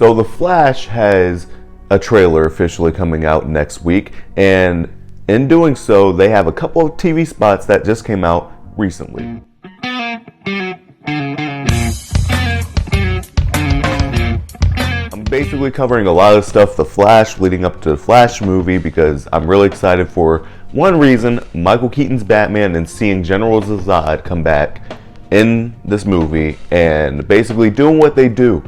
So The Flash has a trailer officially coming out next week, and in doing so, they have a couple of TV spots that just came out recently. I'm basically covering a lot of stuff The Flash leading up to the Flash movie because I'm really excited for one reason: Michael Keaton's Batman, and seeing General Zod come back in this movie and basically doing what they do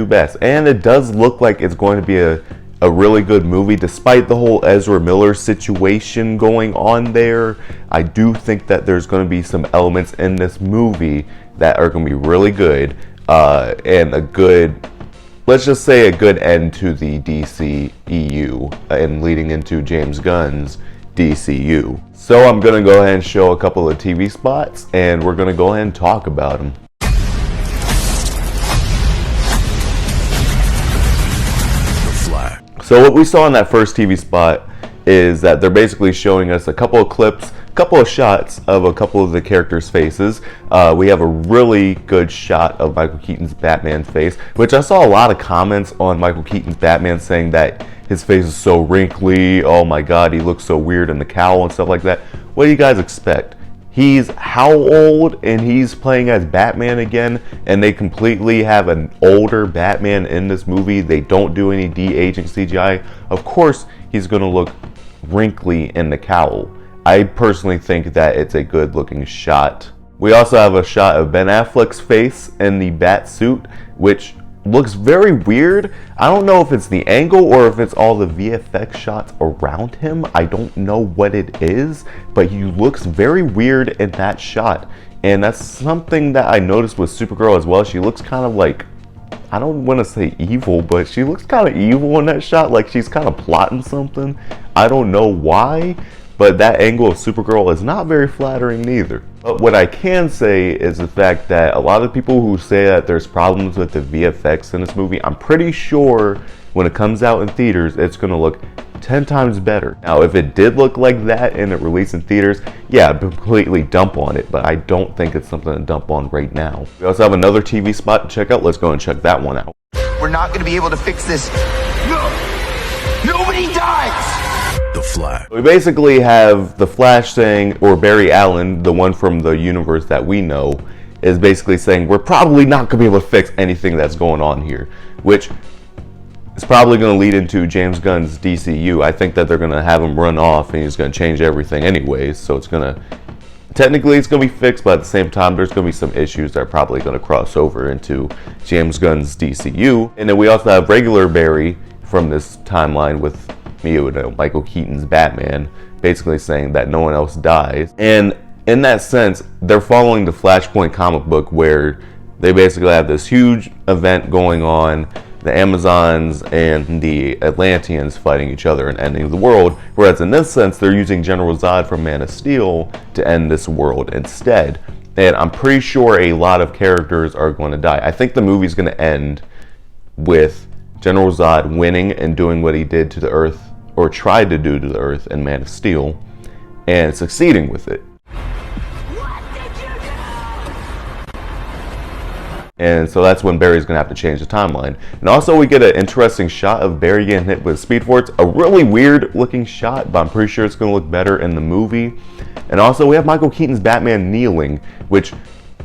best. And it does look like it's going to be a really good movie despite the whole Ezra Miller situation going on there. I do think that there's going to be some elements in this movie that are going to be really good, and a good, let's just say a good end to the DCEU and leading into James Gunn's DCU. So I'm going to go ahead and show a couple of TV spots, and we're going to go ahead and talk about them. So what we saw in that first TV spot is that they're basically showing us a couple of clips, a couple of shots of a couple of the characters' faces. We have a really good shot of Michael Keaton's Batman face, which I saw a lot of comments on Michael Keaton's Batman saying that his face is so wrinkly, oh my god, he looks so weird in the cowl and stuff like that. What do you guys expect? He's how old, and he's playing as Batman again, and they completely have an older Batman in this movie. They don't do any de-aging CGI. Of course, he's going to look wrinkly in the cowl. I personally think that it's a good looking shot. We also have a shot of Ben Affleck's face in the bat suit, which looks very weird. I don't know if it's the angle or if it's all the VFX shots around him. I don't know what it is, but he looks very weird in that shot. And that's something that I noticed with Supergirl as well. She looks kind of like, I don't want to say evil, but she looks kind of evil in that shot, like she's kind of plotting something. I don't know why, but that angle of Supergirl is not very flattering neither. But what I can say is the fact that a lot of people who say that there's problems with the VFX in this movie, I'm pretty sure when it comes out in theaters, it's going to look 10 times better. Now, if it did look like that and it released in theaters, yeah, I'd completely dump on it, but I don't think it's something to dump on right now. We also have another TV spot to check out. Let's go and check that one out. We're not going to be able to fix this. No! Nobody dies! The Flash. We basically have the Flash saying, or Barry Allen, the one from the universe that we know, is basically saying we're probably not going to be able to fix anything that's going on here, which is probably going to lead into James Gunn's DCU. I think that they're going to have him run off and he's going to change everything anyways, so it's going to, technically it's going to be fixed, but at the same time there's going to be some issues that are probably going to cross over into James Gunn's DCU. And then we also have regular Barry from this timeline with Michael Keaton's Batman, basically saying that no one else dies. And in that sense, they're following the Flashpoint comic book, where they basically have this huge event going on, the Amazons and the Atlanteans fighting each other and ending the world, whereas in this sense they're using General Zod from Man of Steel to end this world instead. And I'm pretty sure a lot of characters are going to die. I think the movie's going to end with General Zod winning and doing what he did to the Earth, or tried to do to the Earth in Man of Steel, and succeeding with it. What did you do? And so that's when Barry's gonna have to change the timeline. And also we get an interesting shot of Barry getting hit with Speed Force. A really weird looking shot, but I'm pretty sure it's gonna look better in the movie. And also we have Michael Keaton's Batman kneeling, which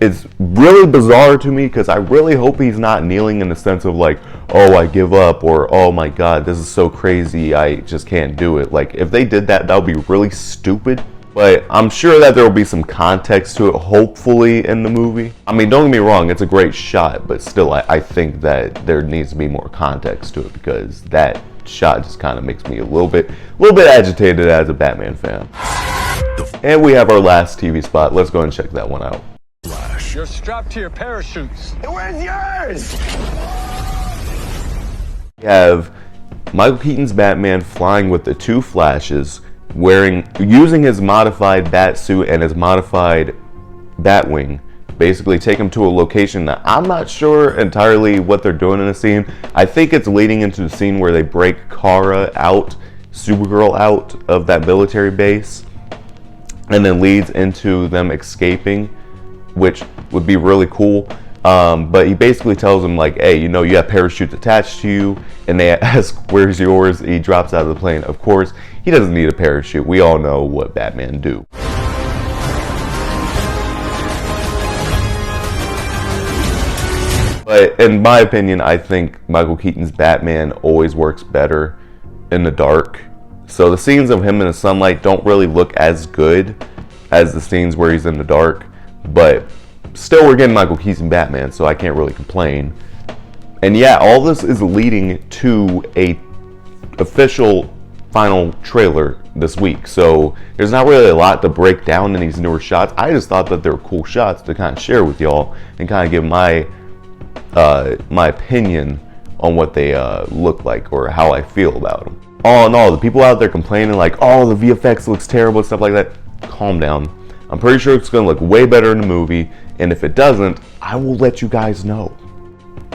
is really bizarre to me because I really hope he's not kneeling in the sense of like, oh, I give up, or oh my god, this is so crazy, I just can't do it. Like, if they did that, that would be really stupid. But I'm sure that there will be some context to it, hopefully, in the movie. I mean, don't get me wrong, it's a great shot, but still, I think that there needs to be more context to it, because that shot just kind of makes me a little bit agitated as a Batman fan. And we have our last TV spot. Let's go and check that one out. You're strapped to your parachutes. Where's yours? We have Michael Keaton's Batman flying with the two Flashes, using his modified bat suit and his modified Batwing, basically take him to a location that I'm not sure entirely what they're doing in the scene. I think it's leading into the scene where they break Kara out, Supergirl out of that military base, and then leads into them escaping, which would be really cool. But he basically tells him like, hey, you know, you have parachutes attached to you, and they ask, where's yours? He drops out of the plane. Of course, he doesn't need a parachute. We all know what Batman do. But in my opinion, I think Michael Keaton's Batman always works better in the dark. So the scenes of him in the sunlight don't really look as good as the scenes where he's in the dark. But still, we're getting Michael Keaton Batman, so I can't really complain. And yeah, all this is leading to a official final trailer this week. So there's not really a lot to break down in these newer shots. I just thought that they were cool shots to kind of share with y'all and kind of give my opinion on what they look like or how I feel about them. All in all, the people out there complaining like, oh, the VFX looks terrible and stuff like that, calm down. I'm pretty sure it's going to look way better in the movie, and if it doesn't, I will let you guys know.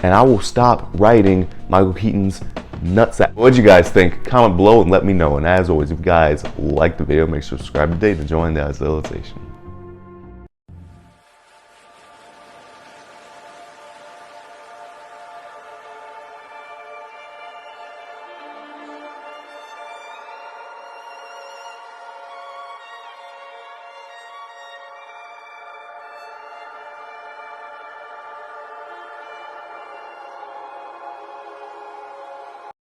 And I will stop writing Michael Keaton's nutsack. What did you guys think? Comment below and let me know. And as always, if you guys like the video, make sure to subscribe today to join the Civilization.